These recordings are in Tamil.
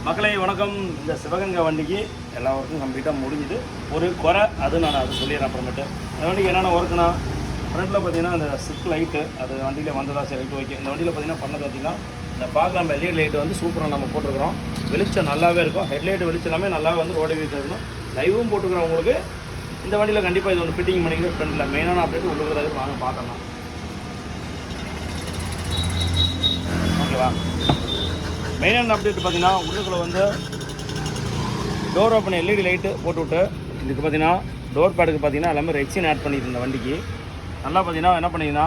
மக்களை வணக்கம். இந்த சிவகங்கை வண்டிக்கு எல்லா ஒர்க்கும் கம்ப்ளீட்டாக முடிஞ்சுது. ஒரு குறை அது நான் அது சொல்லிடுறேன் அப்புறமேட்டு. இந்த வண்டிக்கு என்னென்ன ஒர்க்குனா, ஃப்ரண்ட்டில் பார்த்தீங்கன்னா அந்த சிக் லைட்டு அது வண்டியில் வந்ததா சரி ரைட்டு ஓகே. இந்த வண்டியில் பார்த்தீங்கன்னா பண்ணது பார்த்தீங்கன்னா இந்த பார்க்கலாம் எல்இடி லைட்டு வந்து சூப்பராக நம்ம போட்டிருக்கிறோம். வெளிச்சம் நல்லாவே இருக்கும். ஹெட்லைட் வெளிச்சம் எல்லாமே நல்லாவே வந்து ரோடு வீட்டில் இருக்கணும். லைவும் போட்டுக்கிறோம் உங்களுக்கு. இந்த வண்டியில் கண்டிப்பாக இது ஒன்று ஃபிட்டிங் பண்ணிக்கிட்டு ஃப்ரண்ட்டில் மெயினான அப்டேட் உள்ளுக்குறது வாங்க பார்க்கலாம். ஓகேவா? மெயினான அப்டேட் பார்த்தீங்கன்னா உள்ளுக்குள்ள வந்து டோர் ஓப்பன் எல்இடி லைட்டு போட்டுவிட்டு இதுக்கு பார்த்தீங்கன்னா டோர் பேடுக்கு பார்த்தீங்கன்னா எல்லாமே ரெக்ஸின் ஆட் பண்ணிட்டு இந்த வண்டிக்கு நல்லா பார்த்தீங்கன்னா என்ன பண்ணிங்கன்னா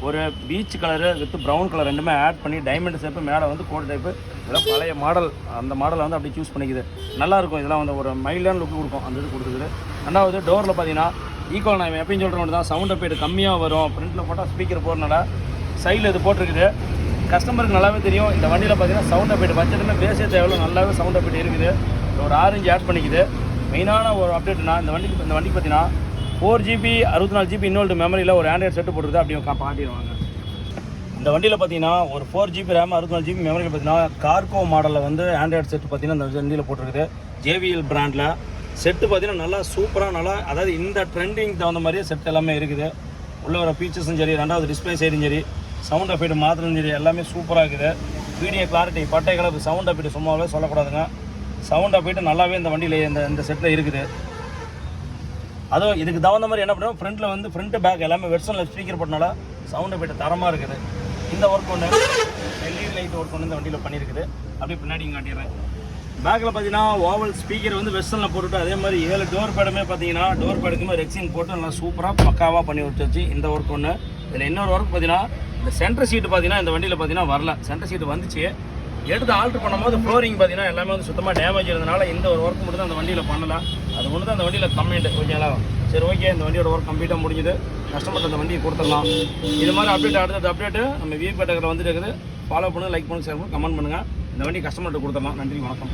ஒரு peach colour with brown colour ரெண்டுமே ஆட் பண்ணி டைமண்ட் ஷேப்பு மேலே வந்து கோட் டைப்பு இதெல்லாம் பழைய மாடல். அந்த மாடலை வந்து அப்படி சூஸ் பண்ணிக்குது. நல்லாயிருக்கும். இதெல்லாம் வந்து ஒரு மைல்டான லுக்கு கொடுக்கும். அந்த இது கொடுக்குது. ரெண்டாவது டோரில் பார்த்தீங்கன்னா ஈக்குவல் நான் எப்பயும் சொல்கிறேன் தான் சவுண்ட் அப்டேட் கம்மியாக வரும். ஃப்ரண்ட்டில் போட்டால் ஸ்பீக்கர் போடுறதுனால சைடில் இது போட்டிருக்குது. கஸ்டமருக்கு நல்லாவே தெரியும். இந்த வண்டியில் பார்த்தீங்கன்னா சவுண்ட் அப்டேட் பட்ஜெட்டுமே பேசே தேவையில்ல. நல்லாவே சவுண்ட் அப்டேட் இருக்குது. ஒரு 6 இன்ச் ஆட் பண்ணிக்குது. மெயினான ஒரு அப்டேட்னா இந்த வண்டிக்கு பார்த்தீங்கன்னா 4GB 64GB இன்னொரு மெமரியில் ஒரு ஆண்ட்ராய்டு செட்டு போட்டுருது. அப்படியே காட்டிடுவாங்க. இந்த வண்டியில் பார்த்தீங்கன்னா ஒரு 4GB ரேம் 64GB மெமரியில் பார்த்தீங்கன்னா கார்கோ மாடலில் வந்து ஆண்ட்ராய்டு செட்டு பார்த்தீங்கன்னா இந்த வண்டியில் போட்டிருக்குது. JBL பிராண்டில் செட்டு பார்த்தீங்கன்னா நல்லா சூப்பராக நல்லா அதாவது இந்த ட்ரெண்டிங் தகுந்த மாதிரியே செட் எல்லாமே இருக்குது. உள்ள வர ஃபீச்சர்ஸும் சரி, ரெண்டாவது டிஸ்பிளே சைடும் சரி, சவுண்ட் அஃபெக்ட் மாத்திரம் சரி எல்லாமே சூப்பராக இருக்குது. வீடியோ கிளாரிட்டி பட்டை கலப்பு சவுண்ட் அஃபெக்ட் சும்மாவே சொல்லக்கூடாதுங்க. சவுண்ட் அஃபெக்ட் நல்லாவே இந்த வண்டியில் இந்த செட்டில் இருக்குது. அதுவும் இதுக்கு தகுந்த மாதிரி என்ன பண்ணுறோம், ஃப்ரண்ட்டில் வந்து ஃப்ரண்ட் பேக் எல்லாமே வெர்ஷனில் ஸ்பீக்கர் போட்டனால சவுண்ட் அஃபெக்ட் தரமாக இருக்குது. இந்த ஒர்க் ஒன்று எல்இடி லைட் ஒர்க் ஒன்று இந்த வண்டியில் பண்ணியிருக்குது. அப்படியே பின்னாடி காட்டிடுறேன். பேக்கில் பார்த்தீங்கன்னா ஓவல் ஸ்பீக்கர் வந்து வெர்ஷனில் போட்டுவிட்டு அதே மாதிரி 7 டோர் பேடுமே பார்த்தீங்கன்னா டோர் பேடுக்குமே ரெக்ஸின் போட்டு நல்லா சூப்பராக பக்காவாக பண்ணி வச்சு இந்த ஒர்க் ஒன்று. இதில் இன்னொரு ஒர்க் பார்த்தீங்கன்னா இந்த சென்டர் சீட்டு பார்த்தீங்கன்னா இந்த வண்டியில் பார்த்தீங்கன்னா வரல. சென்டர் சீட்டு வந்துச்சு, எடுத்து ஆல்ட்ரு பண்ணும்போது ஃப்ளோரிங் பார்த்தீங்கன்னா எல்லாமே வந்து சுத்தமாக டேமேஜ் இருந்தனால இந்த ஒரு ஒர்க் மட்டும் தான் அந்த வண்டியில் பண்ணலாம். அது ஒன்று தான் அந்த வண்டியில் கம்ப்ளைண்ட். ஓகேங்களா? சரி ஓகே, இந்த வண்டியோட ஒர்க் கம்ப்ளீட்டாக முடிஞ்சுது. கஸ்டமர்கிட்ட அந்த வண்டியை கொடுத்துடலாம். இது மாதிரி அப்டேட் அடுத்தது அப்டேட்டு நம்ம வியூ பேட்டகரில் வந்துட்டு இருக்குது. ஃபாலோ பண்ணுங்கள், லைக் பண்ணுங்கள், ஷேர் பண்ணுங்கள், கமெண்ட் பண்ணுங்கள். இந்த வண்டி கஸ்டமர்கிட்ட கொடுத்துடலாம். நன்றி, வணக்கம்.